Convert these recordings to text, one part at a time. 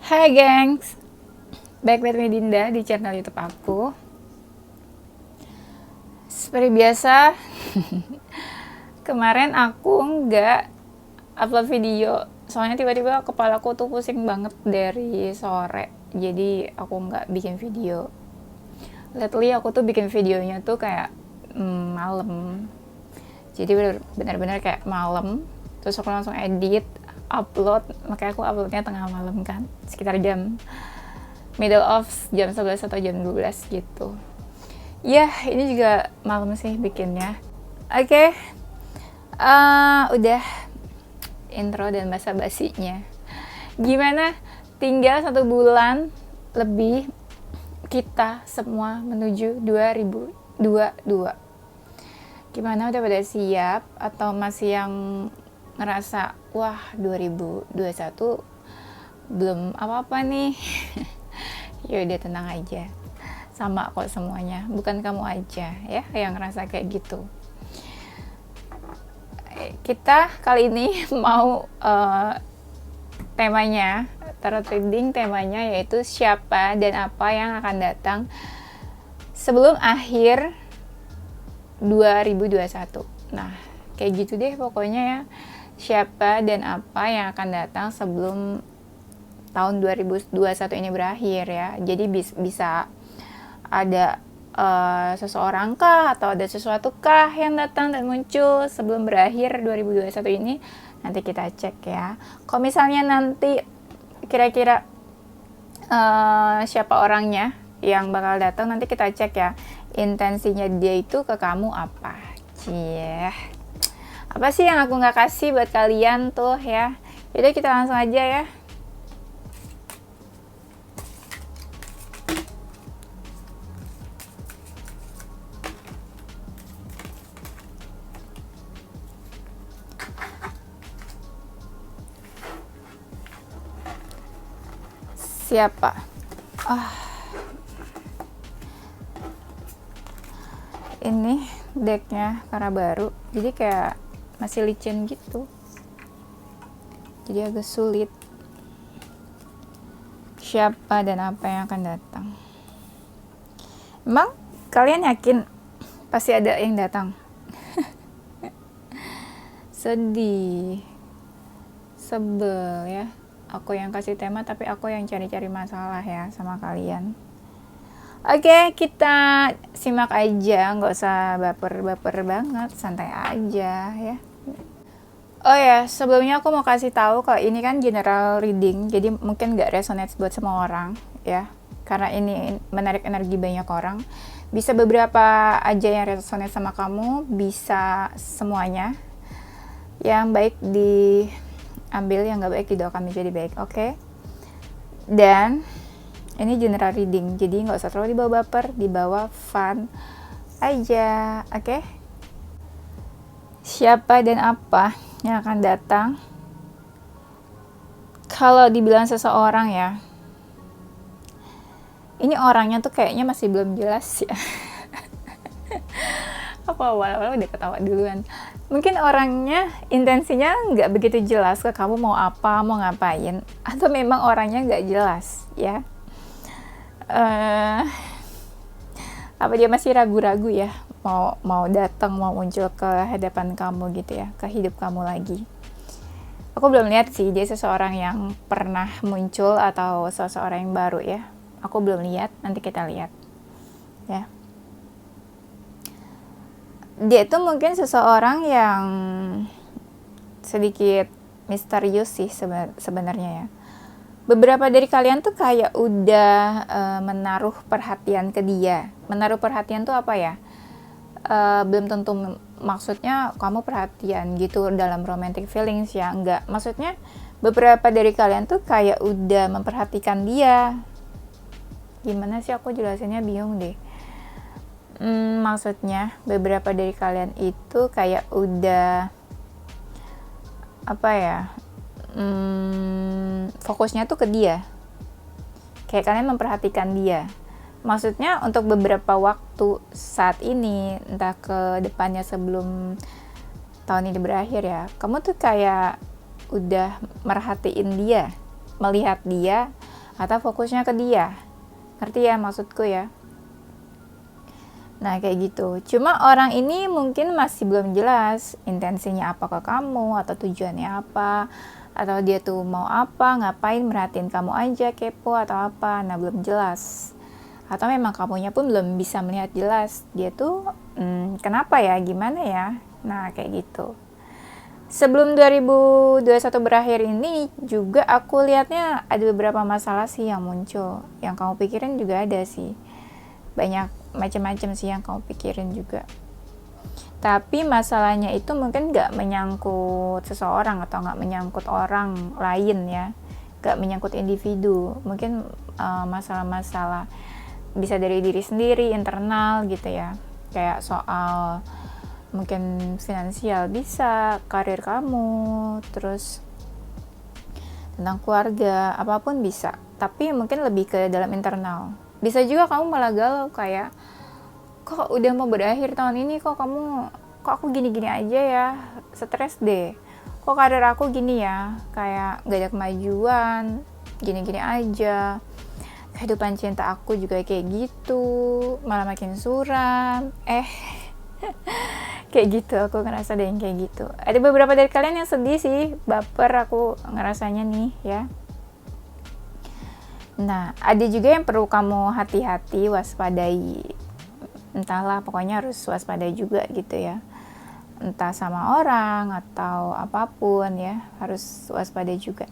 Hai gengs, back with me Dinda di channel YouTube aku. Seperti biasa, kemarin aku nggak upload video, soalnya tiba-tiba kepalaku tuh pusing banget dari sore, jadi aku nggak bikin video. Lately aku tuh bikin videonya tuh kayak malam, jadi benar-benar kayak malam, terus aku langsung edit, upload, makanya aku uploadnya tengah malam kan, sekitar jam middle of jam 11 atau jam 12 gitu. Ya, ini juga malam sih bikinnya. Oke, udah intro dan basa-basinya. Gimana? Tinggal 1 bulan lebih kita semua menuju 2022. Gimana, udah pada siap atau masih yang ngerasa wah 2021 belum apa-apa nih? Ya udah, tenang aja, sama kok semuanya, bukan kamu aja ya yang ngerasa kayak gitu. Kita kali ini mau temanya tarot reading, temanya yaitu siapa dan apa yang akan datang sebelum akhir 2021. Nah, kayak gitu deh pokoknya ya, siapa dan apa yang akan datang sebelum tahun 2021 ini berakhir ya. Jadi bisa ada seseorang kah atau ada sesuatu kah yang datang dan muncul sebelum berakhir 2021 ini. Nanti kita cek ya. Kalau misalnya nanti kira-kira siapa orangnya yang bakal datang, nanti kita cek ya, intensinya dia itu ke kamu apa. Cie, apa sih yang aku nggak kasih buat kalian tuh ya. Jadi kita langsung aja ya. Siapa? Ini decknya karena baru, jadi kayak masih licin gitu, jadi agak sulit. Siapa dan apa yang akan datang? Emang kalian yakin pasti ada yang datang? Sedih, sebel ya. Aku yang kasih tema tapi aku yang cari-cari masalah ya sama kalian. Oke, kita simak aja, nggak usah baper-baper banget, santai aja ya. Oh ya, sebelumnya aku mau kasih tahu kalau ini kan general reading, jadi mungkin nggak resonate buat semua orang ya, karena ini menarik energi banyak orang. Bisa beberapa aja yang resonate sama kamu, bisa semuanya. Yang baik diambil, yang nggak baik didoakan menjadi baik, oke? Dan ini general reading, jadi nggak usah terlalu dibawa baper, dibawa fun aja, oke? Siapa dan apa yang akan datang? Kalau dibilang seseorang ya, ini orangnya tuh kayaknya masih belum jelas ya. Apa awal-awal udah ketawa duluan. Mungkin orangnya intensinya nggak begitu jelas ke kamu mau apa, mau ngapain, atau memang orangnya nggak jelas ya. Apa dia masih ragu-ragu ya, mau datang, mau muncul ke hadapan kamu gitu ya, ke hidup kamu lagi. Aku belum lihat sih dia seseorang yang pernah muncul atau seseorang yang baru ya. Aku belum lihat, nanti kita lihat ya. Dia itu mungkin seseorang yang sedikit misterius sih sebenarnya ya. Beberapa dari kalian tuh kayak udah menaruh perhatian ke dia. Menaruh perhatian tuh apa ya? Belum tentu maksudnya kamu perhatian gitu dalam romantic feelings ya, enggak. Maksudnya beberapa dari kalian tuh kayak udah memperhatikan dia. Gimana sih aku jelasinnya, bingung deh. Maksudnya beberapa dari kalian itu kayak udah apa ya, fokusnya tuh ke dia, kayak kalian memperhatikan dia. Maksudnya untuk beberapa waktu saat ini, entah ke depannya sebelum tahun ini berakhir ya, kamu tuh kayak udah merhatiin dia, melihat dia, atau fokusnya ke dia. Ngerti ya maksudku ya? Nah kayak gitu. Cuma orang ini mungkin masih belum jelas intensinya apa ke kamu, atau tujuannya apa, atau dia tuh mau apa, ngapain, merhatiin kamu aja, kepo atau apa. Nah belum jelas. Atau memang kamunya pun belum bisa melihat jelas dia tuh kenapa ya, gimana ya. Nah kayak gitu. Sebelum 2021 berakhir ini juga aku lihatnya ada beberapa masalah sih yang muncul. Yang kamu pikirin juga ada sih. Banyak macam-macam sih yang kamu pikirin juga. Tapi masalahnya itu mungkin gak menyangkut seseorang atau gak menyangkut orang lain ya. Gak menyangkut individu. Mungkin masalah-masalah bisa dari diri sendiri, internal gitu ya. Kayak soal mungkin finansial bisa, karir kamu, terus tentang keluarga, apapun bisa. Tapi mungkin lebih ke dalam internal. Bisa juga kamu malah galau kayak, kok udah mau berakhir tahun ini, kok aku gini-gini aja ya, stres deh. Kok karir aku gini ya, kayak gak ada kemajuan, gini-gini aja. Kehidupan cinta aku juga kayak gitu, malah makin suram. Kayak gitu, aku ngerasa ada yang kayak gitu. Ada beberapa dari kalian yang sedih sih, baper aku ngerasanya nih ya. Nah, ada juga yang perlu kamu hati-hati, waspadai. Entahlah, pokoknya harus waspada juga gitu ya. Entah sama orang atau apapun ya, harus waspada juga.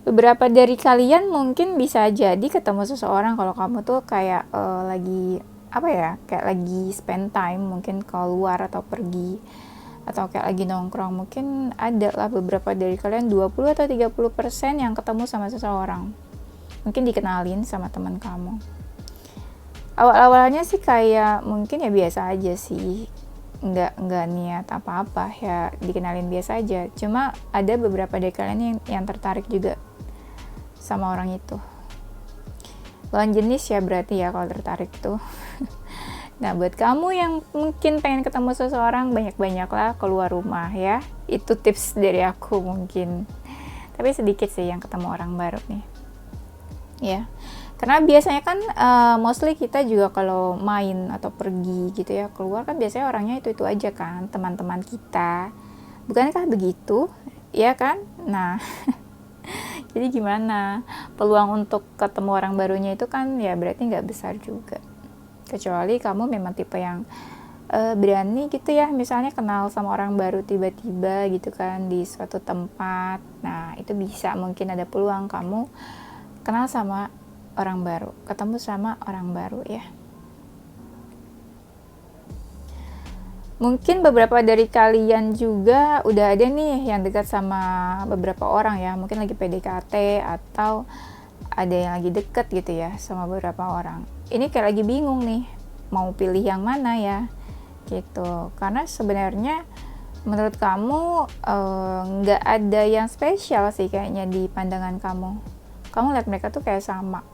Beberapa dari kalian mungkin bisa jadi ketemu seseorang kalau kamu tuh kayak lagi kayak lagi spend time, mungkin keluar atau pergi, atau kayak lagi nongkrong. Mungkin ada lah beberapa dari kalian 20 atau 30% yang ketemu sama seseorang, mungkin dikenalin sama teman kamu. Awal-awalnya sih kayak mungkin ya biasa aja sih, nggak niat apa-apa ya, dikenalin biasa aja. Cuma ada beberapa dari kalian yang tertarik juga sama orang itu. Lawan jenis ya berarti ya kalau tertarik tuh. Nah buat kamu yang mungkin pengen ketemu seseorang, banyak-banyaklah keluar rumah ya. Itu tips dari aku mungkin. Tapi sedikit sih yang ketemu orang baru nih. Ya. Karena biasanya kan mostly kita juga kalau main atau pergi gitu ya, keluar kan biasanya orangnya itu aja kan, teman-teman kita. Bukankah begitu? Ya kan? Nah, jadi gimana? Peluang untuk ketemu orang barunya itu kan ya berarti nggak besar juga. Kecuali kamu memang tipe yang berani gitu ya, misalnya kenal sama orang baru tiba-tiba gitu kan di suatu tempat. Nah, itu bisa mungkin ada peluang kamu kenal sama orang baru, ketemu sama orang baru ya. Mungkin beberapa dari kalian juga udah ada nih yang dekat sama beberapa orang ya, mungkin lagi PDKT atau ada yang lagi deket gitu ya sama beberapa orang. Ini kayak lagi bingung nih, mau pilih yang mana ya gitu. Karena sebenarnya menurut kamu nggak ada yang spesial sih kayaknya di pandangan kamu. Kamu lihat mereka tuh kayak sama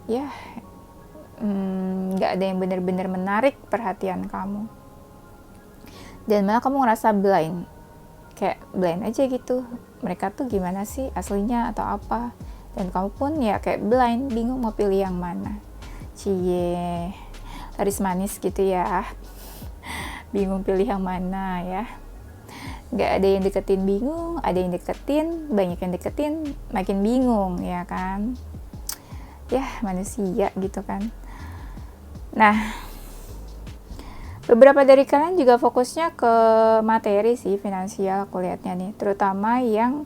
ya, nggak ada yang benar-benar menarik perhatian kamu, dan malah kamu ngerasa blind, kayak blind aja gitu, mereka tuh gimana sih aslinya atau apa, dan kamu pun ya kayak blind, bingung mau pilih yang mana. Cie, laris manis gitu ya, bingung pilih yang mana ya. Nggak ada yang deketin bingung, ada yang deketin, banyak yang deketin makin bingung ya kan. Ya manusia gitu kan. Nah, beberapa dari kalian juga fokusnya ke materi sih, finansial aku lihatnya nih, terutama yang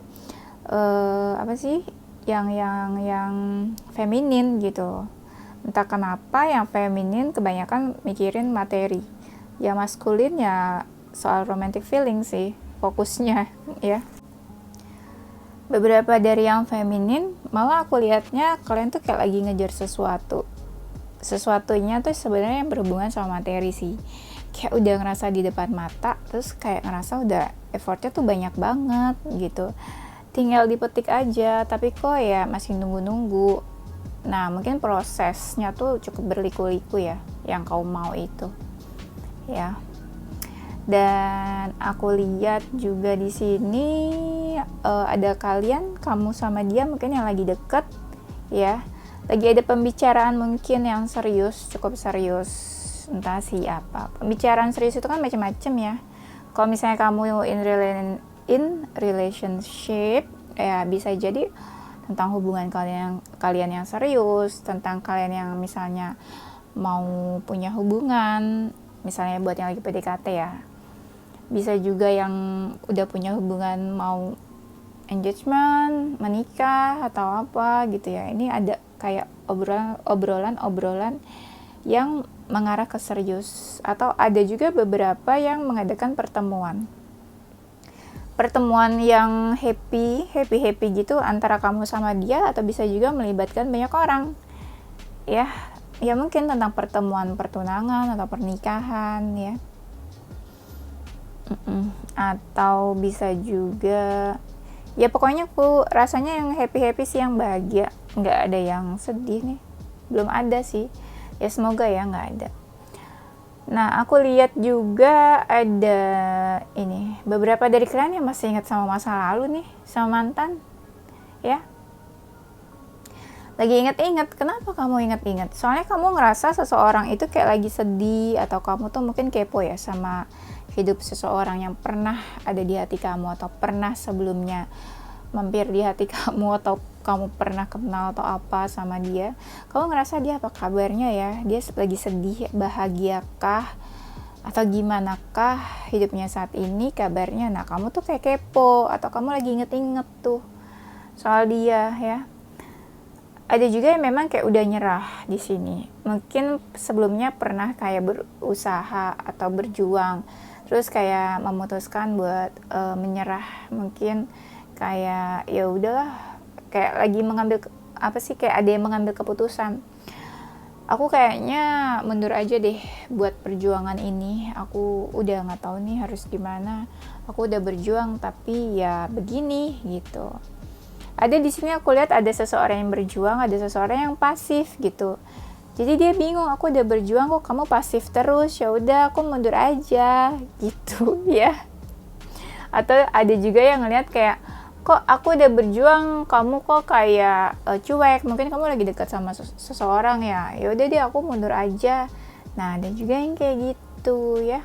yang feminin gitu. Entah kenapa yang feminin kebanyakan mikirin materi, ya maskulin ya soal romantic feeling sih fokusnya ya. Beberapa dari yang feminin malah aku lihatnya kalian tuh kayak lagi ngejar sesuatunya tuh sebenarnya yang berhubungan sama materi sih. Kayak udah ngerasa di depan mata, terus kayak ngerasa udah effortnya tuh banyak banget gitu, tinggal dipetik aja, tapi kok ya masih nunggu-nunggu. Nah mungkin prosesnya tuh cukup berliku-liku ya yang kau mau itu ya. Dan aku lihat juga di sini ada kamu sama dia mungkin yang lagi deket ya, lagi ada pembicaraan mungkin yang serius, cukup serius, entah siapa. Pembicaraan serius itu kan macam-macam ya. Kalau misalnya kamu in relationship ya, bisa jadi tentang hubungan kalian yang serius, tentang kalian yang misalnya mau punya hubungan, misalnya buat yang lagi PDKT ya. Bisa juga yang udah punya hubungan mau engagement, menikah atau apa gitu ya. Ini ada kayak obrolan yang mengarah ke serius, atau ada juga beberapa yang mengadakan pertemuan yang happy gitu antara kamu sama dia, atau bisa juga melibatkan banyak orang ya mungkin tentang pertemuan pertunangan atau pernikahan ya. Atau bisa juga ya pokoknya aku rasanya yang happy sih, yang bahagia, nggak ada yang sedih nih, belum ada sih ya, semoga ya nggak ada. Nah, aku lihat juga ada ini beberapa dari kalian yang masih ingat sama masa lalu nih, sama mantan ya, lagi ingat-ingat. Kenapa kamu ingat-ingat? Soalnya kamu ngerasa seseorang itu kayak lagi sedih, atau kamu tuh mungkin kepo ya sama hidup seseorang yang pernah ada di hati kamu, atau pernah sebelumnya mampir di hati kamu, atau kamu pernah kenal atau apa sama dia. Kamu ngerasa dia apa kabarnya ya, dia lagi sedih, bahagiakah, atau gimana kah hidupnya saat ini, kabarnya. Nah, kamu tuh kayak kepo, atau kamu lagi inget-inget tuh soal dia ya. Ada juga yang memang kayak udah nyerah di sini, mungkin sebelumnya pernah kayak berusaha atau berjuang, terus kayak memutuskan buat menyerah, mungkin kayak ya udahlah, kayak lagi mengambil kayak ada yang mengambil keputusan, aku kayaknya mundur aja deh buat perjuangan ini, aku udah nggak tahu nih harus gimana, aku udah berjuang tapi ya begini gitu. Ada di sini aku lihat ada seseorang yang berjuang, ada seseorang yang pasif gitu. Jadi dia bingung, aku udah berjuang kok kamu pasif terus, ya udah aku mundur aja gitu ya. Atau ada juga yang ngeliat kayak, kok aku udah berjuang, kamu kok kayak cuek, mungkin kamu lagi dekat sama seseorang ya. Ya udah deh aku mundur aja. Nah, ada juga yang kayak gitu ya.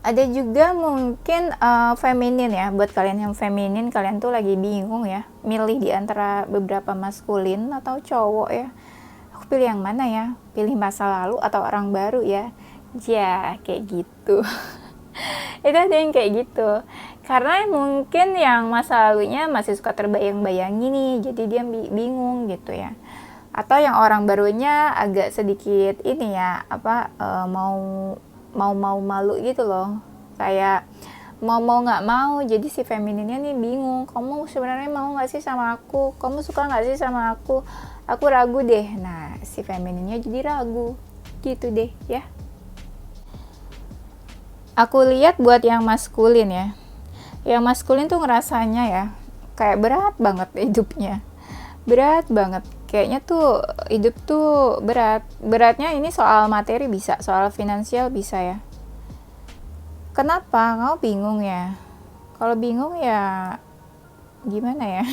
Ada juga mungkin feminin ya, buat kalian yang feminin, kalian tuh lagi bingung ya, milih di antara beberapa maskulin atau cowok ya. Aku pilih yang mana ya? Pilih masa lalu atau orang baru ya? Ya, kayak gitu. Itu ada yang kayak gitu. Karena mungkin yang masa lalunya masih suka terbayang-bayangi nih, jadi dia bingung gitu ya. Atau yang orang barunya agak sedikit ini ya, mau malu gitu loh, kayak mau nggak mau. Jadi si femininnya nih bingung, kamu sebenarnya mau nggak sih sama aku, kamu suka nggak sih sama aku ragu deh. Nah, si femininnya jadi ragu gitu deh ya. Aku lihat buat yang maskulin ya, yang maskulin tuh ngerasanya ya kayak berat banget hidupnya, berat banget. Kayaknya tuh hidup tuh beratnya ini soal materi bisa, soal finansial bisa ya. Kenapa? Kamu bingung ya? Kalau bingung ya gimana ya?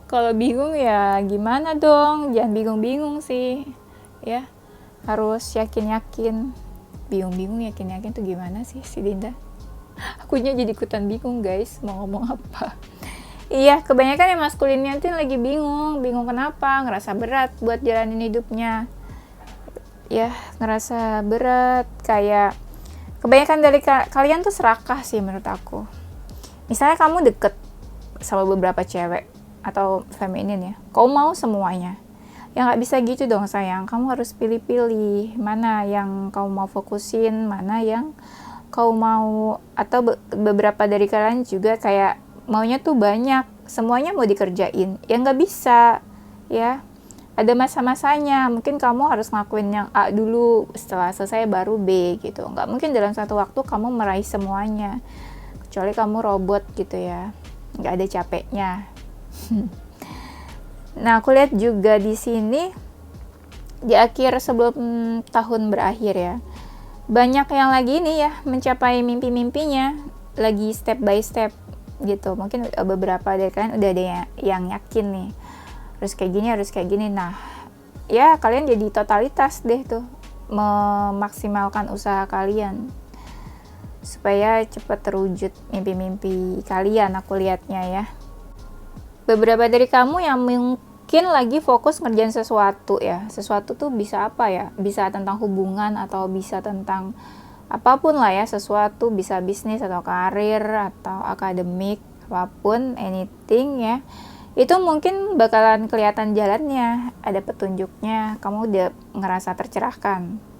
Kalau bingung ya gimana dong? Jangan bingung-bingung sih ya. Harus yakin-yakin. Bingung-bingung yakin-yakin tuh gimana sih si Dinda? Akunya jadi ikutan bingung guys, mau ngomong apa. Iya, kebanyakan yang maskulinnya tuh lagi bingung kenapa, ngerasa berat buat jalanin hidupnya. Ya, ngerasa berat, kayak kebanyakan dari kalian tuh serakah sih menurut aku. Misalnya kamu deket sama beberapa cewek atau feminin ya, kau mau semuanya. Ya nggak bisa gitu dong sayang, kamu harus pilih-pilih mana yang kau mau fokusin, mana yang kau mau. Atau beberapa dari kalian juga kayak maunya tuh banyak, semuanya mau dikerjain, ya nggak bisa ya, ada masa-masanya. Mungkin kamu harus ngelakuin yang A dulu, setelah selesai baru B gitu. Nggak mungkin dalam satu waktu kamu meraih semuanya, kecuali kamu robot gitu ya, nggak ada capeknya. Nah, aku lihat juga di sini di akhir sebelum tahun berakhir ya, banyak yang lagi ini ya mencapai mimpi-mimpinya, lagi step by step gitu. Mungkin beberapa dari kalian udah ada yang yakin nih harus kayak gini. Nah ya kalian jadi totalitas deh tuh memaksimalkan usaha kalian supaya cepat terwujud mimpi-mimpi kalian. Aku lihatnya ya, beberapa dari kamu yang mungkin lagi fokus ngerjain sesuatu ya. Sesuatu tuh bisa apa ya, bisa tentang hubungan atau bisa tentang apapun lah ya. Sesuatu bisa bisnis atau karir atau akademik, apapun, anything ya. Itu mungkin bakalan kelihatan jalannya, ada petunjuknya, kamu udah ngerasa tercerahkan.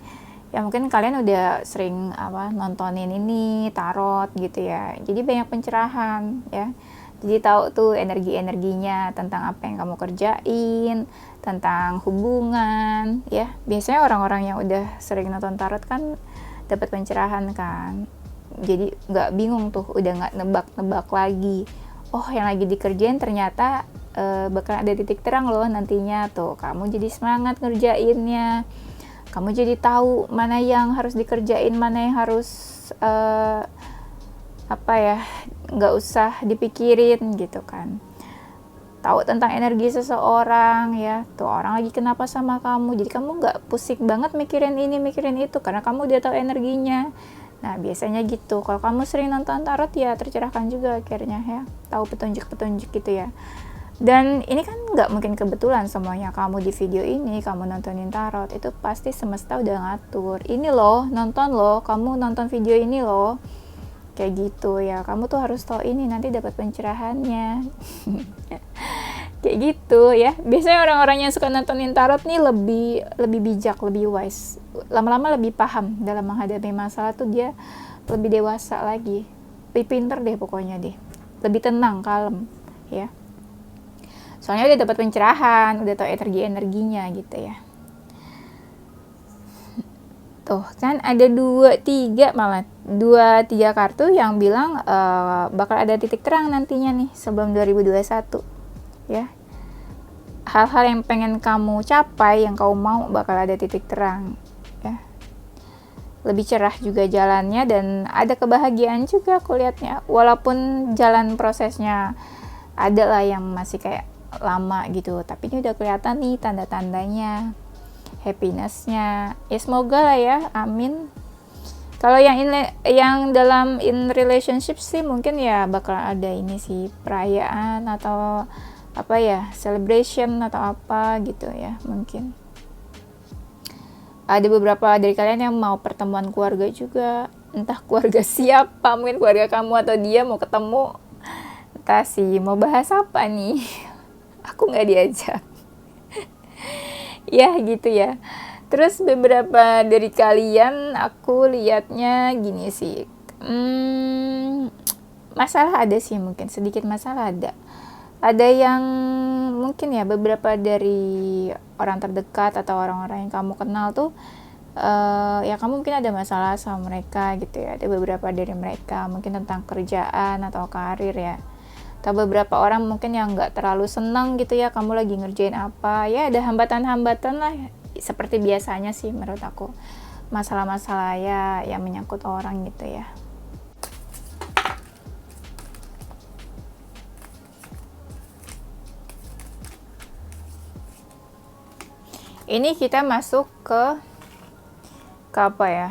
Ya mungkin kalian udah sering nontonin ini tarot gitu ya, jadi banyak pencerahan ya. Jadi tahu tuh energi-energinya tentang apa yang kamu kerjain, tentang hubungan ya. Biasanya orang-orang yang udah sering nonton tarot kan dapat pencerahan kan, jadi nggak bingung tuh, udah nggak nebak-nebak lagi. Oh yang lagi dikerjain ternyata bakal ada titik terang loh nantinya tuh, kamu jadi semangat ngerjainnya. Kamu jadi tahu mana yang harus dikerjain, mana yang harus nggak usah dipikirin gitu kan. Tahu tentang energi seseorang ya, tuh orang lagi kenapa sama kamu, jadi kamu nggak pusing banget mikirin ini mikirin itu karena kamu udah tahu energinya. Nah biasanya gitu, kalau kamu sering nonton tarot ya tercerahkan juga akhirnya ya, tahu petunjuk-petunjuk gitu ya. Dan ini kan nggak mungkin kebetulan semuanya kamu di video ini, kamu nontonin tarot, itu pasti semesta udah ngatur. Ini loh, nonton loh, kamu nonton video ini loh. Kayak gitu ya, kamu tuh harus tahu ini, nanti dapat pencerahannya. Kayak gitu ya. Biasanya orang-orang yang suka nontonin tarot nih lebih bijak, lebih wise. Lama-lama lebih paham dalam menghadapi masalah tuh, dia lebih dewasa lagi. Lebih pinter deh pokoknya deh. Lebih tenang, kalem ya. Soalnya udah dapat pencerahan, udah tahu energinya gitu ya. Tuh kan ada 2-3 kartu yang bilang bakal ada titik terang nantinya nih sebelum 2021 ya. Hal-hal yang pengen kamu capai, yang kamu mau, bakal ada titik terang ya. Lebih cerah juga jalannya dan ada kebahagiaan juga aku lihatnya. Walaupun jalan prosesnya ada lah yang masih kayak lama gitu, tapi ini udah kelihatan nih tanda-tandanya, happiness-nya ya, semoga lah ya, amin. Kalau yang dalam in relationship sih mungkin ya bakal ada ini sih, perayaan atau apa ya, celebration atau apa gitu ya. Mungkin ada beberapa dari kalian yang mau pertemuan keluarga juga, entah keluarga siapa, mungkin keluarga kamu atau dia mau ketemu, entah sih mau bahas apa nih. Aku nggak diajak. Ya gitu ya. Terus beberapa dari kalian aku lihatnya gini sih, masalah ada sih, mungkin sedikit masalah ada yang mungkin ya, beberapa dari orang terdekat atau orang-orang yang kamu kenal tuh ya kamu mungkin ada masalah sama mereka gitu ya. Ada beberapa dari mereka mungkin tentang kerjaan atau karir ya, atau beberapa orang mungkin yang nggak terlalu senang gitu ya kamu lagi ngerjain apa ya. Ada hambatan-hambatan lah, seperti biasanya sih menurut aku, masalah-masalah ya yang menyangkut orang gitu ya. Ini kita masuk ke apa ya,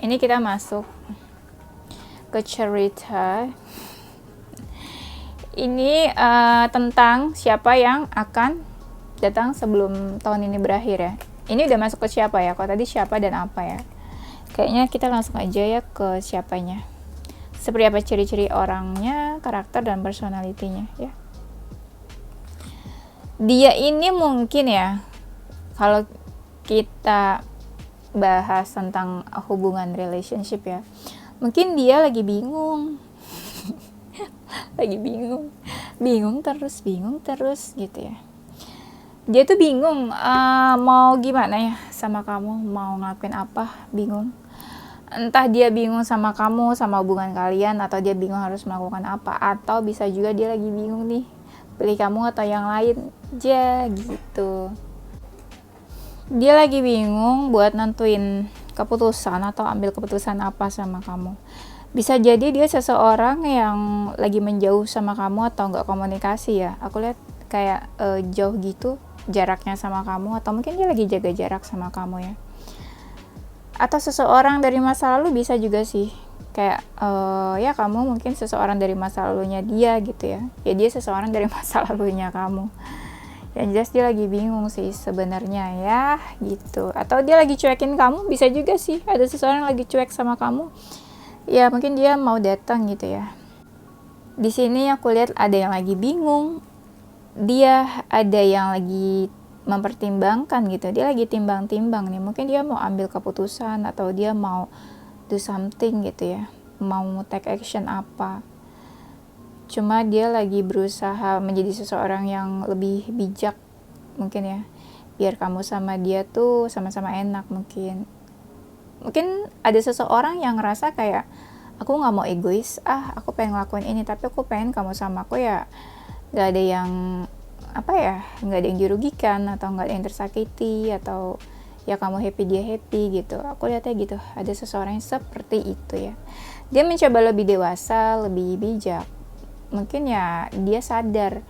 ini kita masuk ke cerita. Ini tentang siapa yang akan datang sebelum tahun ini berakhir ya. Ini udah masuk ke siapa ya, kalau tadi siapa dan apa ya. Kayaknya kita langsung aja ya ke siapanya. Seperti apa ciri-ciri orangnya, karakter dan personalitinya ya. Dia ini mungkin ya, kalau kita bahas tentang hubungan relationship ya, mungkin dia lagi bingung. Lagi bingung terus gitu ya. Dia tuh bingung mau gimana ya sama kamu, mau ngelakuin apa, bingung. Entah dia bingung sama kamu, sama hubungan kalian, atau dia bingung harus melakukan apa, atau bisa juga dia lagi bingung nih pilih kamu atau yang lain aja gitu. dia lagi bingung buat nentuin keputusan atau ambil keputusan apa sama kamu. Bisa jadi dia seseorang yang lagi menjauh sama kamu atau nggak komunikasi ya. Aku lihat kayak jauh gitu jaraknya sama kamu, atau mungkin dia lagi jaga jarak sama kamu ya. Atau seseorang dari masa lalu bisa juga sih. Kayak ya kamu mungkin seseorang dari masa lalunya dia gitu ya. Ya dia seseorang dari masa lalunya kamu. Yang jelas dia lagi bingung sih sebenarnya ya gitu. Atau dia lagi cuekin kamu, bisa juga sih ada seseorang yang lagi cuek sama kamu. Ya mungkin dia mau datang gitu ya. Di sini aku lihat ada yang lagi bingung. Dia ada yang lagi mempertimbangkan gitu. Dia lagi timbang-timbang nih. Mungkin dia mau ambil keputusan atau dia mau do something gitu ya. Mau take action apa. Cuma dia lagi berusaha menjadi seseorang yang lebih bijak mungkin ya, biar kamu sama dia tuh sama-sama enak. Mungkin ada seseorang yang ngerasa kayak aku nggak mau egois, aku pengen ngelakuin ini tapi aku pengen kamu sama aku ya nggak ada yang nggak ada yang dirugikan atau nggak ada yang tersakiti, atau ya kamu happy dia happy gitu. Aku lihatnya gitu, ada seseorang yang seperti itu ya. Dia mencoba lebih dewasa, lebih bijak. Mungkin ya dia sadar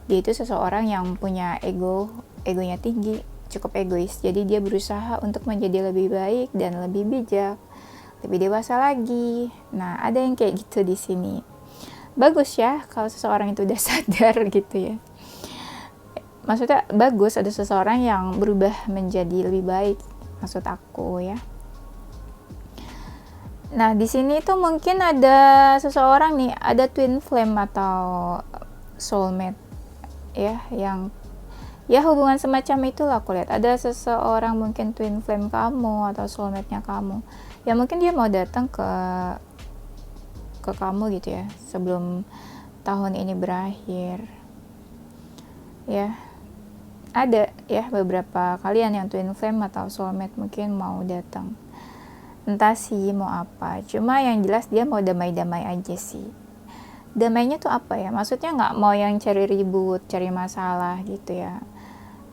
dia itu seseorang yang punya egonya tinggi, cukup egois. Jadi dia berusaha untuk menjadi lebih baik dan lebih bijak, lebih dewasa lagi. Nah, ada yang kayak gitu di sini. Bagus ya kalau seseorang itu udah sadar gitu ya. Maksudnya bagus ada seseorang yang berubah menjadi lebih baik, maksud aku ya. Nah, di sini tuh mungkin ada seseorang nih, ada twin flame atau soulmate ya, yang ya hubungan semacam itulah aku lihat. Ada seseorang mungkin twin flame kamu atau soulmate-nya kamu. Ya mungkin dia mau datang ke kamu gitu ya, sebelum tahun ini berakhir. Ya. Ada ya beberapa kalian yang twin flame atau soulmate mungkin mau datang. Entah sih mau apa, cuma yang jelas dia mau damai-damai aja sih. Damainya tuh apa ya, maksudnya nggak mau yang cari ribut, cari masalah gitu ya.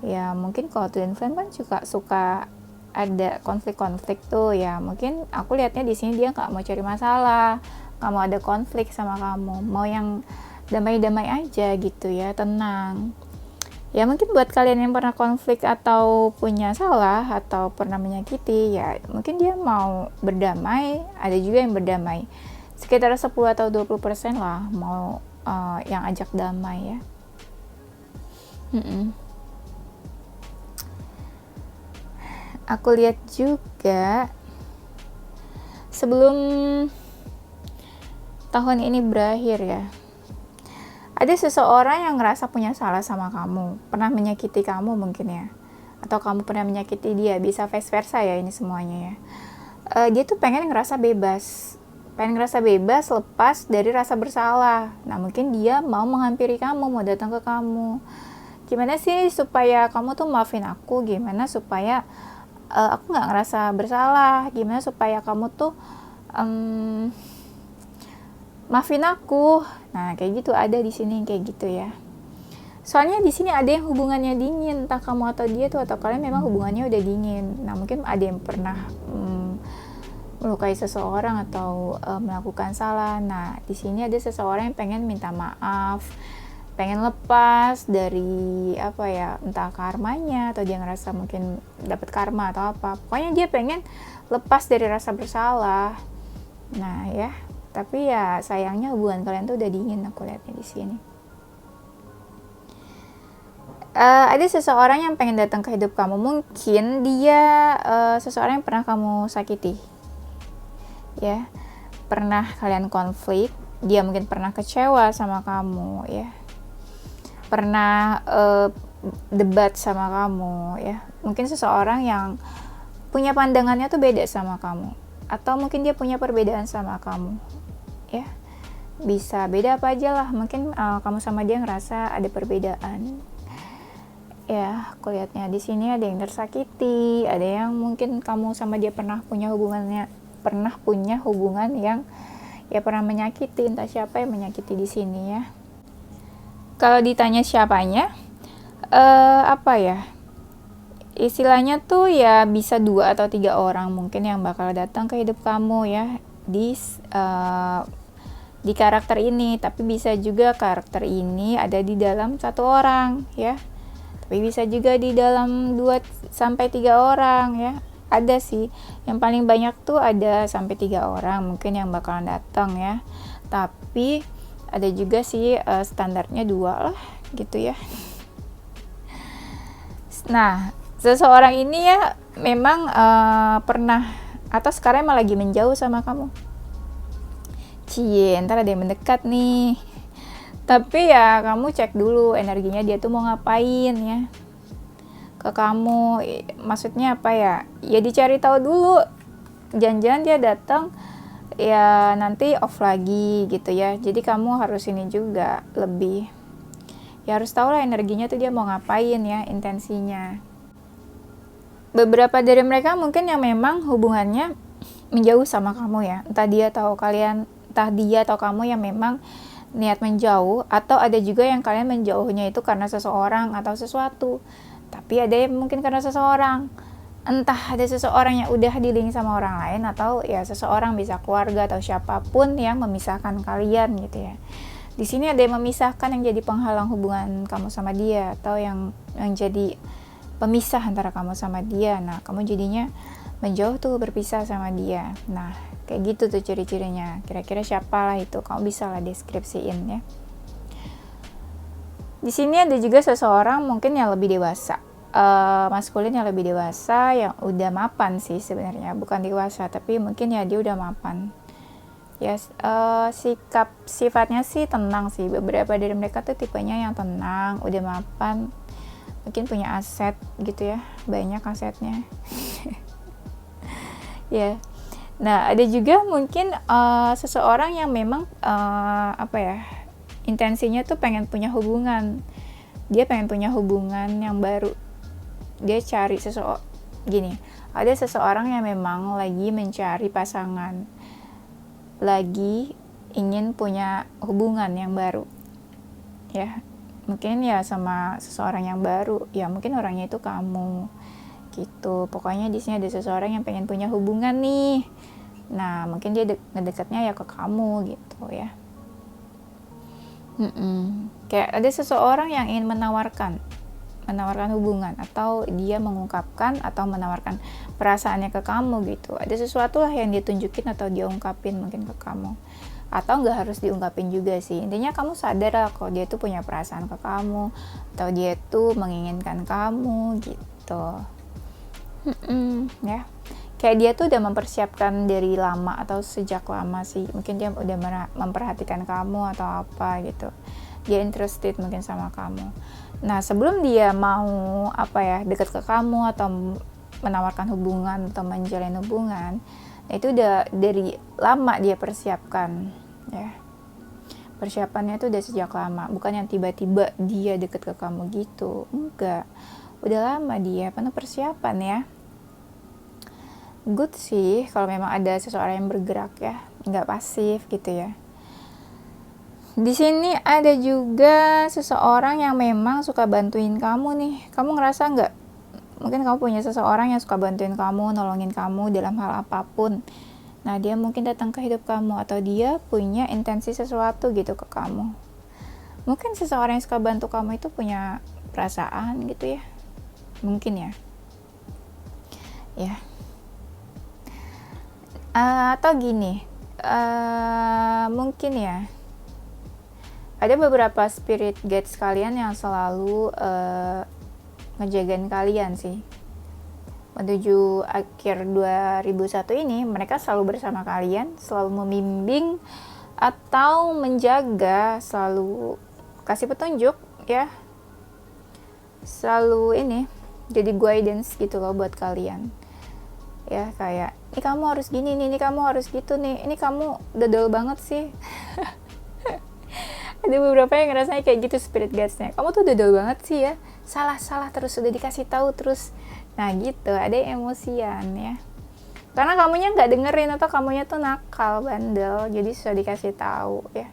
Ya mungkin kalau twin flame kan suka ada konflik-konflik tuh ya. Mungkin aku lihatnya di sini dia nggak mau cari masalah, nggak mau ada konflik sama kamu, mau yang damai-damai aja gitu ya, tenang. Ya mungkin buat kalian yang pernah konflik atau punya salah atau pernah menyakiti, ya mungkin dia mau berdamai. Ada juga yang berdamai sekitar 10 atau 20% lah mau yang ajak damai ya. Aku lihat juga sebelum tahun ini berakhir ya, ada seseorang yang ngerasa punya salah sama kamu, pernah menyakiti kamu mungkin ya, atau kamu pernah menyakiti dia, bisa vice versa ya ini semuanya ya. Dia tuh pengen ngerasa bebas lepas dari rasa bersalah. Nah mungkin dia mau menghampiri kamu, mau datang ke kamu. Gimana sih supaya kamu tuh maafin aku, gimana supaya aku nggak ngerasa bersalah, gimana supaya kamu tuh maafin aku. Nah, kayak gitu ada di sini kayak gitu ya. Soalnya di sini ada yang hubungannya dingin, entah kamu atau dia tuh, atau kalian memang hubungannya udah dingin. Nah, mungkin ada yang pernah melukai seseorang atau melakukan salah. Nah, di sini ada seseorang yang pengen minta maaf, pengen lepas dari entah karmanya, atau dia ngerasa mungkin dapat karma atau apa. Pokoknya dia pengen lepas dari rasa bersalah. Nah, ya. Tapi ya sayangnya hubungan kalian tuh udah dingin, aku lihatnya di sini. Ada seseorang yang pengen datang ke hidup kamu. Mungkin dia seseorang yang pernah kamu sakiti. Ya. Pernah kalian konflik, dia mungkin pernah kecewa sama kamu ya. Pernah debat sama kamu ya. Mungkin seseorang yang punya pandangannya tuh beda sama kamu, atau mungkin dia punya perbedaan sama kamu. Ya, bisa beda apa aja lah, mungkin kamu sama dia ngerasa ada perbedaan ya. Aku lihatnya di sini ada yang tersakiti, ada yang mungkin kamu sama dia pernah punya hubungan yang ya pernah menyakiti. Entah siapa yang menyakiti di sini ya. Kalau ditanya siapanya, istilahnya tuh ya bisa 2 atau 3 orang mungkin yang bakal datang ke hidup kamu ya uh, di karakter ini, tapi bisa juga karakter ini ada di dalam 1 orang ya, tapi bisa juga di dalam 2 sampai 3 orang ya. Ada sih yang paling banyak tuh ada sampai 3 orang mungkin yang bakalan datang ya, tapi ada juga sih standarnya 2 lah gitu ya. Nah, seseorang ini ya memang pernah atau sekarang emang lagi menjauh sama kamu. Cie, ntar ada yang mendekat nih. Tapi ya kamu cek dulu energinya dia tuh mau ngapain ya ke kamu. Maksudnya apa ya? Ya dicari tahu dulu. Jangan-jangan dia datang ya nanti off lagi gitu ya. Jadi kamu harus ini juga lebih. Ya harus tahu lah energinya tuh dia mau ngapain ya, intensinya. Beberapa dari mereka mungkin yang memang hubungannya menjauh sama kamu ya. Entah dia atau kamu yang memang niat menjauh, atau ada juga yang kalian menjauhnya itu karena seseorang atau sesuatu. Tapi ada yang mungkin karena seseorang. Entah ada seseorang yang udah di-link sama orang lain, atau ya seseorang bisa keluarga atau siapapun yang memisahkan kalian gitu ya. Di sini ada yang memisahkan, yang jadi penghalang hubungan kamu sama dia, atau yang jadi pemisah antara kamu sama dia. Nah, kamu jadinya menjauh tuh, berpisah sama dia. Nah, kayak gitu tuh ciri-cirinya. Kira-kira siapa lah itu? Kamu bisa lah deskripsiin ya. Di sini ada juga seseorang mungkin yang lebih dewasa, maskulin yang lebih dewasa, yang udah mapan sih sebenarnya, bukan dewasa, tapi mungkin ya dia udah mapan. Ya, sifatnya sih tenang sih. Beberapa dari mereka tuh tipenya yang tenang, udah mapan, mungkin punya aset gitu ya, banyak asetnya. Ya. Nah, ada juga mungkin seseorang yang memang intensinya tuh pengen punya hubungan. Dia pengen punya hubungan yang baru. Dia cari ada seseorang yang memang lagi mencari pasangan. Lagi ingin punya hubungan yang baru. Ya, mungkin ya sama seseorang yang baru. Ya, mungkin orangnya itu kamu. Gitu. Pokoknya di sini ada seseorang yang pengen punya hubungan nih. Nah, mungkin dia ngedekatnya ya ke kamu gitu ya. Kayak ada seseorang yang ingin menawarkan hubungan, atau dia mengungkapkan atau menawarkan perasaannya ke kamu gitu. Ada sesuatu lah yang dia tunjukin atau dia ungkapin mungkin ke kamu, atau nggak harus diungkapin juga sih. Intinya kamu sadar lah kalau dia tuh punya perasaan ke kamu, atau dia tuh menginginkan kamu gitu. Ya, kayak dia tuh udah mempersiapkan dari lama atau sejak lama sih. Mungkin dia udah memperhatikan kamu atau apa gitu. Dia interested mungkin sama kamu. Nah, sebelum dia mau dekat ke kamu atau menawarkan hubungan atau menjalin hubungan, itu udah dari lama dia persiapkan ya. Persiapannya tuh udah sejak lama, bukan yang tiba-tiba dia deket ke kamu gitu. Enggak, udah lama dia penuh persiapan ya. Good sih kalau memang ada seseorang yang bergerak ya, nggak pasif gitu ya. Di sini ada juga seseorang yang memang suka bantuin kamu nih. Kamu ngerasa nggak? Mungkin kamu punya seseorang yang suka bantuin kamu, nolongin kamu dalam hal apapun. Nah, dia mungkin datang ke hidup kamu, atau dia punya intensi sesuatu gitu ke kamu. Mungkin seseorang yang suka bantu kamu itu punya perasaan gitu ya. Mungkin ya. Ya. Atau gini. Mungkin ya. Ada beberapa spirit guides kalian yang selalu ngejagain kalian sih. Menuju akhir 2001 ini, mereka selalu bersama kalian, selalu membimbing atau menjaga, selalu kasih petunjuk ya. Selalu jadi guidance gitu loh buat kalian. Ya, kayak, ini kamu harus gini nih, ini kamu harus gitu nih, ini kamu dodol banget sih. Ada beberapa yang ngerasanya kayak gitu spirit guides-nya. Kamu tuh dodol banget sih ya. Salah terus udah dikasih tahu terus. Nah gitu, ada yang emosian ya. Karena kamunya nggak dengerin, atau kamunya tuh nakal, bandel, jadi susah dikasih tahu ya.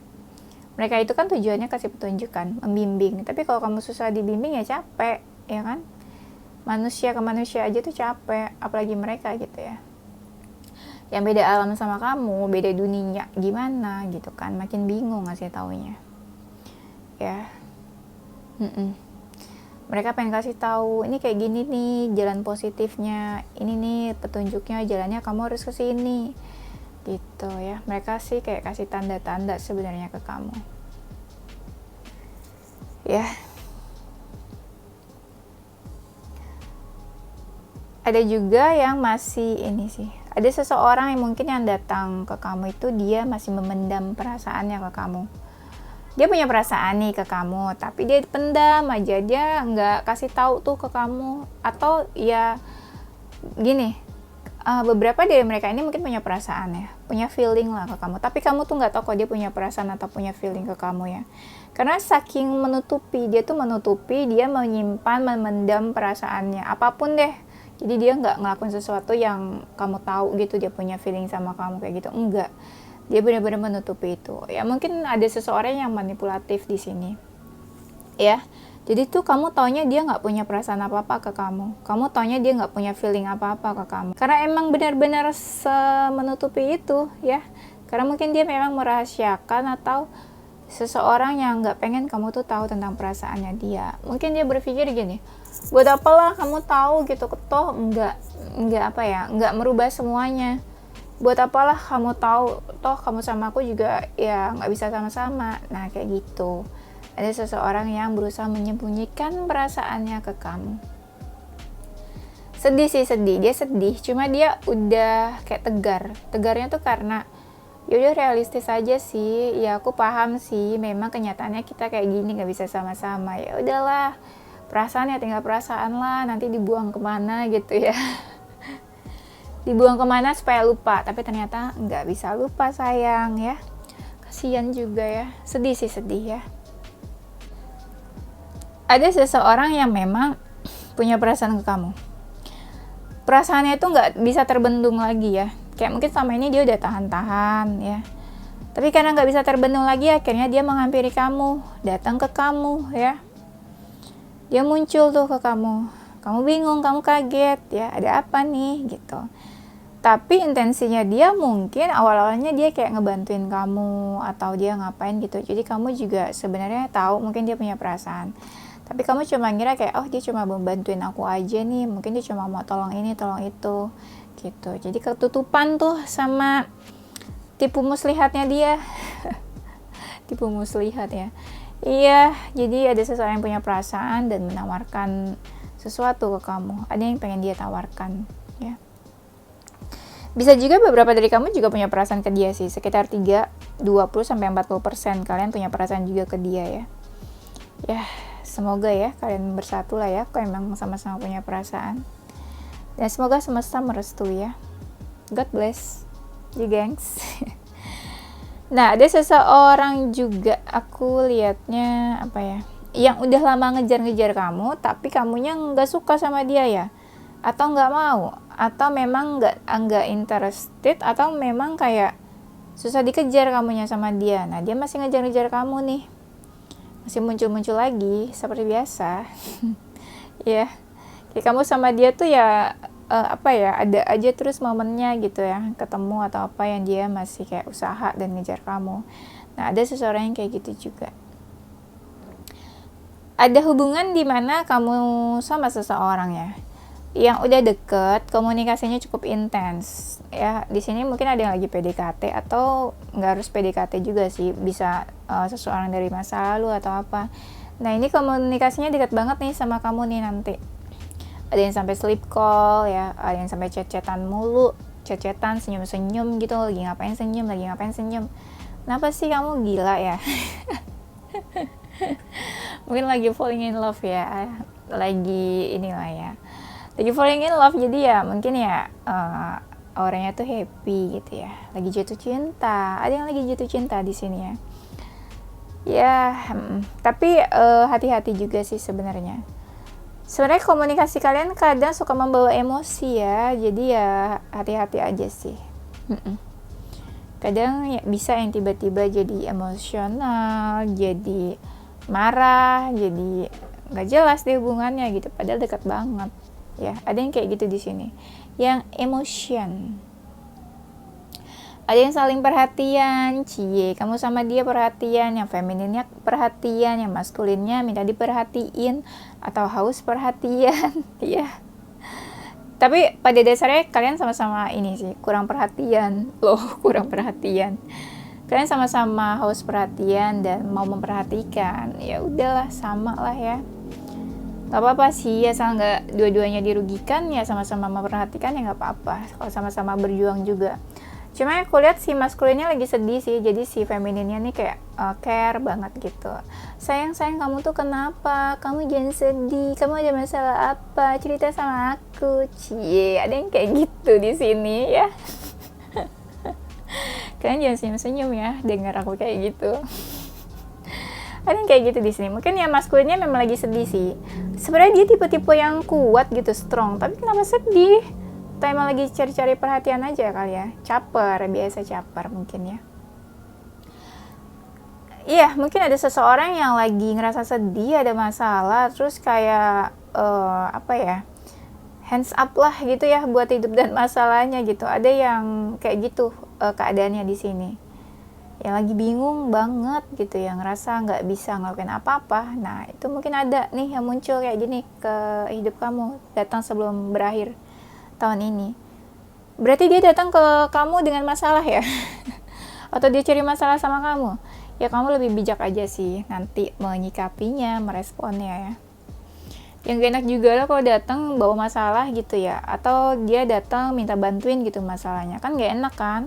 Mereka itu kan tujuannya kasih petunjuk kan, membimbing. Tapi kalau kamu susah dibimbing ya capek, ya kan? manusia ke manusia aja tuh capek, apalagi mereka gitu ya, yang beda alam sama kamu, beda dunia, gimana gitu kan, makin bingung ngasih taunya ya. Mereka pengen kasih tahu ini kayak gini nih jalan positifnya, ini nih petunjuknya, jalannya kamu harus ke sini gitu ya. Mereka sih kayak kasih tanda-tanda sebenarnya ke kamu ya. Ada juga yang masih ini sih, ada seseorang yang mungkin yang datang ke kamu itu dia masih memendam perasaannya ke kamu. Dia punya perasaan nih ke kamu, tapi dia pendam aja, dia nggak kasih tahu tuh ke kamu. Atau ya gini, beberapa dari mereka ini mungkin punya perasaan ya, punya feeling lah ke kamu, tapi kamu tuh nggak tahu kok dia punya perasaan atau punya feeling ke kamu ya. Karena saking menutupi, dia menyimpan, memendam perasaannya, apapun deh. Jadi dia nggak ngelakuin sesuatu yang kamu tahu gitu, dia punya feeling sama kamu kayak gitu, enggak. Dia benar-benar menutupi itu. Ya mungkin ada seseorang yang manipulatif di sini. Ya. Jadi tuh kamu taunya dia nggak punya perasaan apa-apa ke kamu. Kamu taunya dia nggak punya feeling apa-apa ke kamu. Karena emang benar-benar menutupi itu ya. Karena mungkin dia memang merahasiakan atau seseorang yang nggak pengen kamu tuh tahu tentang perasaannya dia. Mungkin dia berpikir gini, buat apalah kamu tahu gitu, toh nggak merubah semuanya. Buat apalah kamu tahu, toh kamu sama aku juga ya nggak bisa sama-sama. Nah kayak gitu. Ada seseorang yang berusaha menyembunyikan perasaannya ke kamu. Sedih sih, dia sedih, cuma dia udah kayak tegarnya tuh karena yaudah realistis aja sih, ya aku paham sih memang kenyataannya kita kayak gini nggak bisa sama-sama, ya udahlah, perasaan ya tinggal perasaan lah, nanti dibuang kemana gitu ya. Dibuang kemana supaya lupa, tapi ternyata nggak bisa lupa sayang ya. Kasian juga ya, sedih ya. Ada seseorang yang memang punya perasaan ke kamu. Perasaannya itu nggak bisa terbendung lagi ya. Kayak mungkin selama ini dia udah tahan-tahan ya. Tapi karena nggak bisa terbendung lagi, akhirnya dia menghampiri kamu, datang ke kamu ya. Dia muncul tuh ke kamu. Kamu bingung, kamu kaget ya, ada apa nih gitu. Tapi intensinya dia mungkin awal-awalnya dia kayak ngebantuin kamu atau dia ngapain gitu. Jadi kamu juga sebenarnya tahu mungkin dia punya perasaan. Tapi kamu cuma ngira kayak, oh dia cuma mau bantuin aku aja nih. Mungkin dia cuma mau tolong ini, tolong itu gitu. Jadi ketutupan tuh sama tipu muslihatnya dia. Tipu muslihat ya. Iya, jadi ada seseorang yang punya perasaan dan menawarkan sesuatu ke kamu. Ada yang pengen dia tawarkan ya. Bisa juga beberapa dari kamu juga punya perasaan ke dia sih, sekitar 20-40% kalian punya perasaan juga ke dia ya. Ya, semoga ya kalian bersatu lah ya, kalau emang sama-sama punya perasaan. Dan semoga semesta merestui ya. God bless you gengs. Nah, ada seseorang juga aku liatnya apa ya, yang udah lama ngejar-ngejar kamu, tapi kamunya nggak suka sama dia ya. Atau nggak mau, atau memang nggak interested, atau memang kayak susah dikejar kamunya sama dia. Nah dia masih ngejar-ngejar kamu nih, masih muncul-muncul lagi seperti biasa. Ya, kayak kamu sama dia tuh ya ada aja terus momennya gitu ya, ketemu atau apa yang dia masih kayak usaha dan ngejar kamu. Nah ada seseorang yang kayak gitu juga. Ada hubungan dimana kamu sama seseorang ya, yang udah deket, komunikasinya cukup intens ya. Di sini mungkin ada yang lagi PDKT atau nggak harus PDKT juga sih, bisa seseorang dari masa lalu atau apa. Nah ini komunikasinya dekat banget nih sama kamu nih nanti. Ada yang sampai sleep call ya, ada yang sampai chat-chatan mulu, chat-chatan senyum-senyum gitu, lagi ngapain senyum. Kenapa sih kamu gila ya? Mungkin lagi falling in love ya, lagi inilah ya. Lagi falling in love, jadi ya mungkin ya auranya tuh happy gitu ya, lagi jatuh cinta. Ada yang lagi jatuh cinta di sini ya. Ya, tapi hati-hati juga sih sebenarnya. Sebenarnya komunikasi kalian kadang suka membawa emosi ya, jadi ya hati-hati aja sih. Kadang ya bisa yang tiba-tiba jadi emosional, jadi marah, jadi nggak jelas deh hubungannya gitu, padahal dekat banget ya. Ada yang kayak gitu di sini, yang emotion. Ada yang saling perhatian, cie, kamu sama dia perhatian, yang femininnya perhatian, yang maskulinnya minta diperhatiin atau haus perhatian, ya. Tapi pada dasarnya kalian sama-sama ini sih, kurang perhatian, loh, kurang perhatian. Kalian sama-sama haus perhatian dan mau memperhatikan, ya udahlah, sama lah ya. Gak apa-apa sih, asal nggak dua-duanya dirugikan, ya sama-sama memperhatikan ya nggak apa-apa. Kalau sama-sama berjuang juga. Cuma aku lihat si maskulinnya lagi sedih sih, jadi si femininnya nih kayak care banget gitu. Sayang kamu tuh kenapa? Kamu jangan sedih. Kamu ada masalah apa? Cerita sama aku. Cie, ada yang kayak gitu di sini ya. Kalian jangan senyum-senyum ya dengar aku kayak gitu. Ada yang kayak gitu di sini. Mungkin ya maskulinnya memang lagi sedih sih. Sebenarnya dia tipe-tipe yang kuat gitu, strong. Tapi kenapa sedih? Atau emang lagi cari-cari perhatian aja kali ya. Caper, biasa caper mungkin ya. Iya, mungkin ada seseorang yang lagi ngerasa sedih, ada masalah, terus kayak apa ya, hands up lah gitu ya buat hidup dan masalahnya gitu. Ada yang kayak gitu keadaannya di sini. Yang lagi bingung banget gitu, yang ngerasa nggak bisa ngelakuin apa-apa. Nah, itu mungkin ada nih yang muncul kayak gini ke hidup kamu, datang sebelum berakhir tahun ini. Berarti dia datang ke kamu dengan masalah ya? Atau dia cari masalah sama kamu? Ya kamu lebih bijak aja sih nanti menyikapinya, meresponnya ya. Yang gak enak juga lah kalau datang bawa masalah gitu ya. Atau dia datang minta bantuin gitu masalahnya. Kan gak enak kan?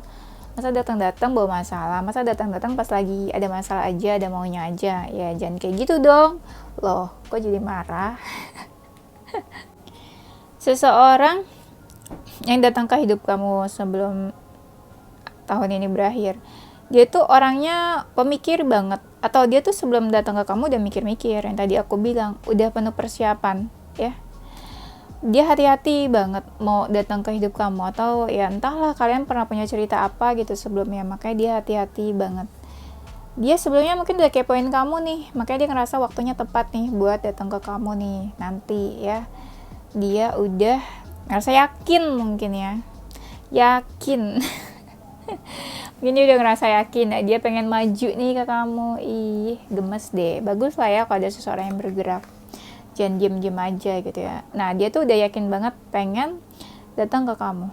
Masa datang-datang bawa masalah? Masa datang-datang pas lagi ada masalah aja, ada maunya aja? Ya jangan kayak gitu dong. Loh, kok jadi marah? Seseorang yang datang ke hidup kamu sebelum tahun ini berakhir, dia tuh orangnya pemikir banget, atau dia tuh sebelum datang ke kamu udah mikir-mikir, yang tadi aku bilang udah penuh persiapan ya. Dia hati-hati banget mau datang ke hidup kamu, atau ya entahlah kalian pernah punya cerita apa gitu sebelumnya, makanya dia hati-hati banget. Dia sebelumnya mungkin udah kepoin kamu nih, makanya dia ngerasa waktunya tepat nih buat datang ke kamu nih nanti ya. Dia udah ngerasa yakin mungkin ya, yakin. Mungkin dia udah ngerasa yakin, dia pengen maju nih ke kamu. Ih, gemes deh. Bagus lah ya kalau ada seseorang yang bergerak, jangan diem-diem aja gitu ya. Nah, dia tuh udah yakin banget pengen datang ke kamu.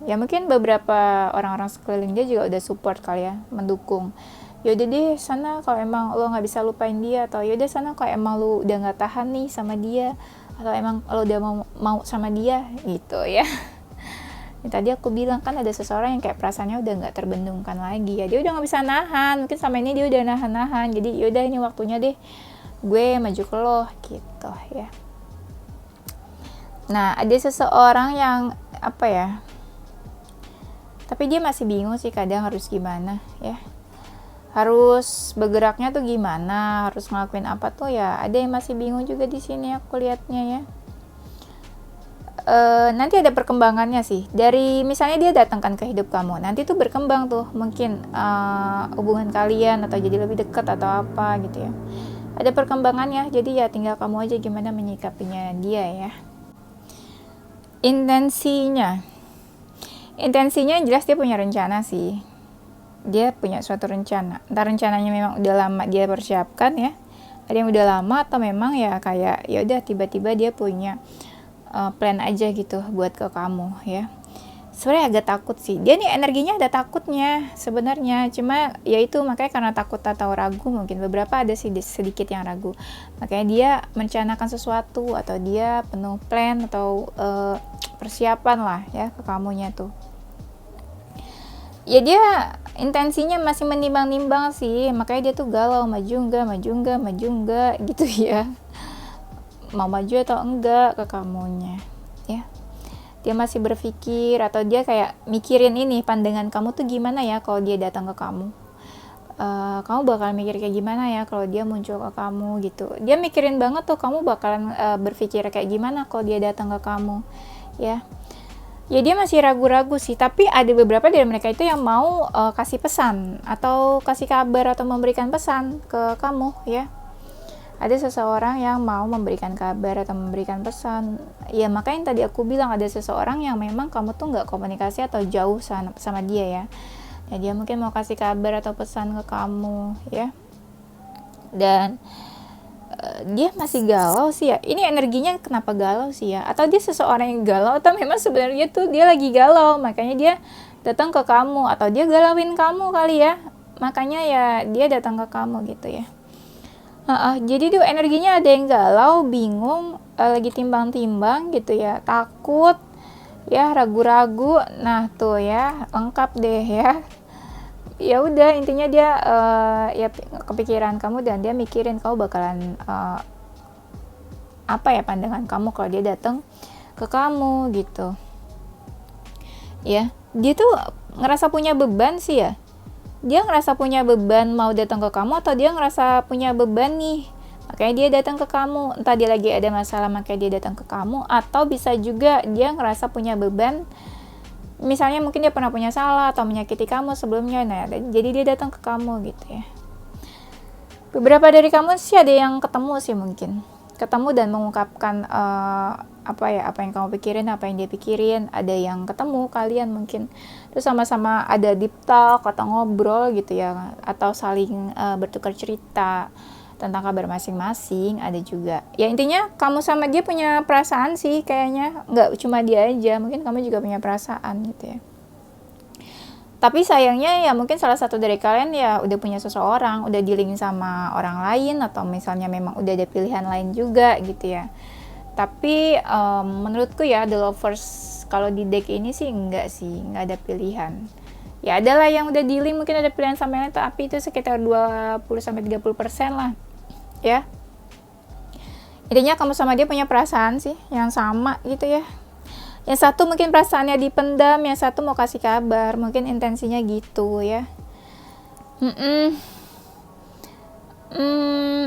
Ya mungkin beberapa orang-orang sekeliling dia juga udah support kali ya, mendukung. Yaudah deh sana kalau emang lo gak bisa lupain dia, atau yaudah sana kalau emang lo udah gak tahan nih sama dia, atau emang lo udah mau sama dia gitu ya. Tadi aku bilang kan ada seseorang yang kayak perasaannya udah gak terbendungkan lagi ya, dia udah gak bisa nahan, mungkin sama ini dia udah nahan-nahan, jadi yaudah ini waktunya deh gue maju ke lo gitu ya. Nah, ada seseorang yang apa ya, tapi dia masih bingung sih kadang harus gimana ya, harus bergeraknya tuh gimana, harus ngelakuin apa tuh ya. Ada yang masih bingung juga di sini aku lihatnya ya. Nanti ada perkembangannya sih. Dari misalnya dia datangkan ke hidup kamu, nanti tuh berkembang tuh mungkin hubungan kalian, atau jadi lebih dekat atau apa gitu ya. Ada perkembangannya, jadi ya tinggal kamu aja gimana menyikapinya dia ya. Intensinya jelas dia punya rencana sih. Dia punya suatu rencana. Entah rencananya memang udah lama dia persiapkan ya. Ada yang udah lama, atau memang ya kayak ya udah tiba-tiba dia punya plan aja gitu buat ke kamu ya. Sebenarnya agak takut sih. Dia nih energinya ada takutnya sebenarnya. Cuma ya itu makanya karena takut atau ragu, mungkin beberapa ada sih sedikit yang ragu. Makanya dia merencanakan sesuatu, atau dia penuh plan atau persiapan lah ya ke kamunya tuh. Ya dia intensinya masih menimbang-nimbang sih, makanya dia tuh galau, maju enggak gitu ya, mau maju atau enggak ke kamunya ya. Dia masih berpikir, atau dia kayak mikirin ini, pandangan kamu tuh gimana ya kalau dia datang ke kamu, kamu bakal mikir kayak gimana ya kalau dia muncul ke kamu gitu. Dia mikirin banget tuh kamu bakalan berpikir kayak gimana kalau dia datang ke kamu ya. Ya dia masih ragu-ragu sih, tapi ada beberapa dari mereka itu yang mau kasih pesan, atau kasih kabar, atau memberikan pesan ke kamu ya. ada seseorang yang mau memberikan kabar atau memberikan pesan. Ya makanya yang tadi aku bilang, ada seseorang yang memang kamu tuh nggak komunikasi atau jauh sama dia ya. Ya dia mungkin mau kasih kabar atau pesan ke kamu ya. Dan dia masih galau sih ya. Ini energinya kenapa galau sih ya? Atau dia seseorang yang galau, atau memang sebenarnya tuh dia lagi galau, makanya dia datang ke kamu, atau dia galauin kamu kali ya. Makanya ya dia datang ke kamu gitu ya. Jadi tuh energinya ada yang galau, bingung, lagi timbang-timbang gitu ya, takut, ya ragu-ragu. Nah tuh ya, lengkap deh ya. Ya udah, intinya dia ya kepikiran kamu, dan dia mikirin kamu bakalan apa ya pandangan kamu kalau dia datang ke kamu gitu. Ya, dia tuh ngerasa punya beban sih ya. Dia ngerasa punya beban mau datang ke kamu, atau dia ngerasa punya beban nih, makanya dia datang ke kamu. Entah dia lagi ada masalah makanya dia datang ke kamu, atau bisa juga dia ngerasa punya beban, misalnya mungkin dia pernah punya salah atau menyakiti kamu sebelumnya, nah jadi dia datang ke kamu gitu ya. Beberapa dari kamu sih ada yang ketemu sih, mungkin ketemu dan mengungkapkan apa yang kamu pikirin, apa yang dia pikirin. Ada yang ketemu kalian mungkin terus sama-sama ada deep talk atau ngobrol gitu ya, atau saling bertukar cerita tentang kabar masing-masing. Ada juga ya, intinya kamu sama dia punya perasaan sih kayaknya, nggak cuma dia aja, mungkin kamu juga punya perasaan gitu ya. Tapi sayangnya ya mungkin salah satu dari kalian ya udah punya seseorang, udah dealing sama orang lain, atau misalnya memang udah ada pilihan lain juga gitu ya. Tapi menurutku ya, the lovers kalau di deck ini sih enggak ada pilihan. Ya adalah yang udah dealing mungkin ada pilihan sama lain, tapi itu sekitar 20-30% lah ya. Intinya kamu sama dia punya perasaan sih yang sama gitu ya. Yang satu mungkin perasaannya dipendam, yang satu mau kasih kabar, mungkin intensinya gitu ya.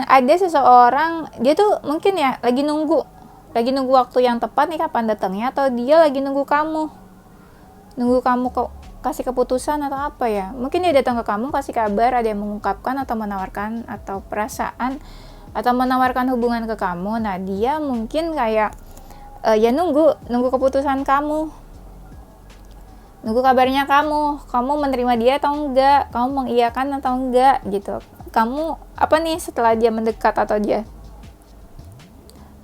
Ada seseorang, dia tuh mungkin ya lagi nunggu waktu yang tepat nih kapan datangnya, atau dia lagi nunggu kamu kasih keputusan atau apa ya. Mungkin dia datang ke kamu kasih kabar, ada yang mengungkapkan atau menawarkan atau perasaan atau menawarkan hubungan ke kamu. Nah dia mungkin kayak ya nunggu keputusan kamu, nunggu kabarnya kamu menerima dia atau enggak, kamu mengiyakan atau enggak gitu. Kamu apa nih setelah dia mendekat atau dia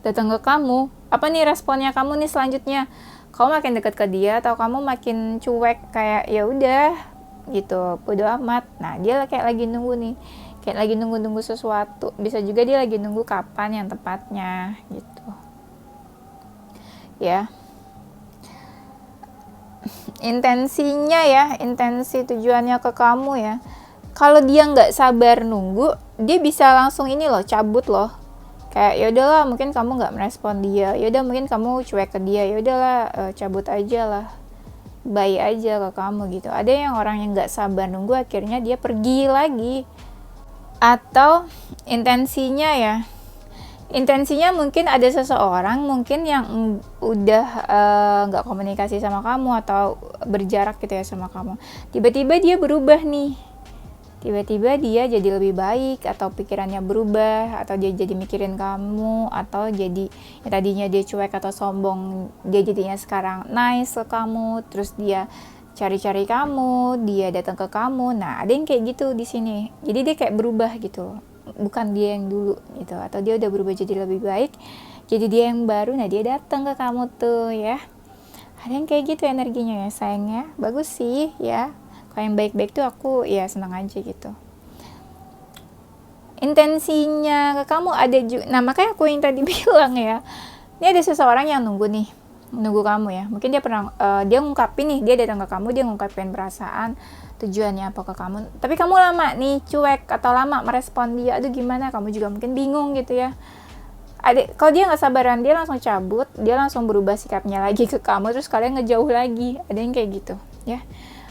datang ke kamu, apa nih responnya kamu nih selanjutnya? Kamu makin dekat ke dia atau kamu makin cuek kayak ya udah gitu, bodo amat. Nah dia kayak lagi nunggu nih, kayak lagi nunggu sesuatu. Bisa juga dia lagi nunggu kapan yang tepatnya gitu ya. Intensinya ya, intensi tujuannya ke kamu ya. Kalau dia nggak sabar nunggu, dia bisa langsung ini loh, cabut loh. Kayak ya udahlah, mungkin kamu nggak merespon dia, ya udah mungkin kamu cuek ke dia, ya udahlah cabut aja lah, bye aja ke kamu gitu. Ada yang orang yang nggak sabar nunggu, akhirnya dia pergi lagi. Atau intensinya mungkin ada seseorang mungkin yang udah nggak komunikasi sama kamu atau berjarak gitu ya sama kamu. Tiba-tiba dia berubah nih, tiba-tiba dia jadi lebih baik, atau pikirannya berubah, atau dia jadi mikirin kamu, atau jadi ya tadinya dia cuek atau sombong, dia jadinya sekarang nice ke kamu, terus dia cari-cari kamu, dia datang ke kamu. Nah ada yang kayak gitu di sini, jadi dia kayak berubah gitu, bukan dia yang dulu gitu, atau dia udah berubah jadi lebih baik, jadi dia yang baru. Nah dia datang ke kamu tuh ya. Ada yang kayak gitu energinya ya, sayangnya bagus sih ya. Kalau yang baik-baik tuh aku ya senang aja gitu. Intensinya ke kamu ada juga. Nah makanya aku yang tadi bilang ya, ini ada seseorang yang nunggu kamu ya. Mungkin dia pernah dia ngungkapin nih, dia datang ke kamu, dia ngungkapin perasaan, tujuannya apa ke kamu. Tapi kamu lama nih cuek atau lama merespon dia. Aduh gimana, kamu juga mungkin bingung gitu ya. Kalau dia nggak sabaran, dia langsung cabut, dia langsung berubah sikapnya lagi ke kamu, terus kalian ngejauh lagi. Ada yang kayak gitu ya.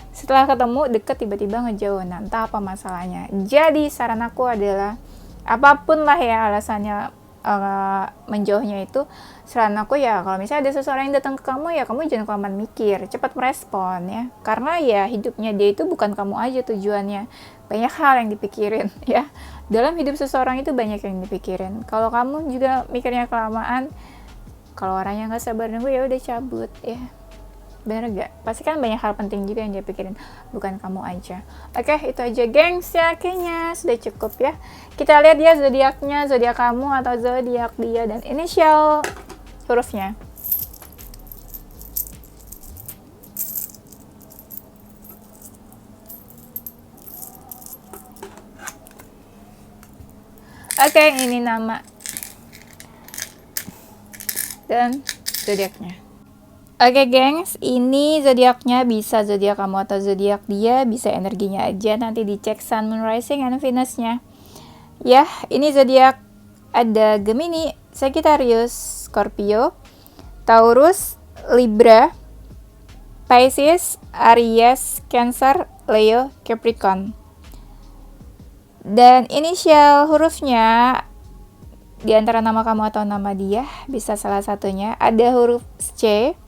Setelah ketemu deket tiba-tiba ngejauh. Nah entah apa masalahnya. Jadi saran aku adalah apapun lah ya alasannya, menjauhnya itu, saran aku ya kalau misalnya ada seseorang yang datang ke kamu ya kamu jangan kelamaan mikir, cepat merespon ya, karena ya hidupnya dia itu bukan kamu aja tujuannya, banyak hal yang dipikirin ya, dalam hidup seseorang itu banyak yang dipikirin. Kalau kamu juga mikirnya kelamaan, kalau orangnya nggak sabar nunggu ya udah cabut ya. Bener gak? Pasti kan banyak hal penting juga yang dia pikirin, bukan kamu aja. Oke, itu aja gengs ya, kayaknya sudah cukup ya. Kita lihat ya zodiaknya, zodiak kamu atau zodiak dia dan inisial hurufnya. Oke, ini nama dan zodiaknya. Oke gengs, ini zodiaknya bisa zodiak kamu atau zodiak dia, bisa energinya aja, nanti dicek Sun, Moon, Rising, and Venus-nya. Ya, ini zodiak ada Gemini, Sagittarius, Scorpio, Taurus, Libra, Pisces, Aries, Cancer, Leo, Capricorn. Dan inisial hurufnya di antara nama kamu atau nama dia bisa salah satunya, ada huruf C,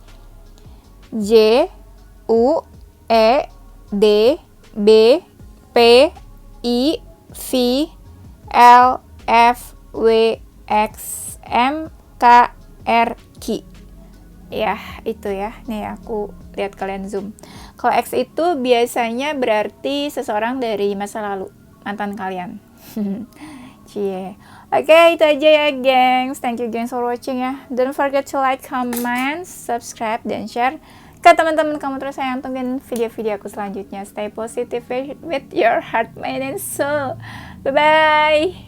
J, U, E, D, B, P, I, V, L, F, W, X, M, K, R, Q. Ya, itu ya. Nih aku lihat kalian zoom. Kalau X itu biasanya berarti seseorang dari masa lalu, mantan kalian. Cie. Oke, itu aja ya, gengs. Thank you, gengs, for watching ya. Don't forget to like, comment, subscribe, dan share ke teman-teman kamu terus sayang. Tungguin video-video aku selanjutnya. Stay positive with your heart, mind, and soul. Bye-bye.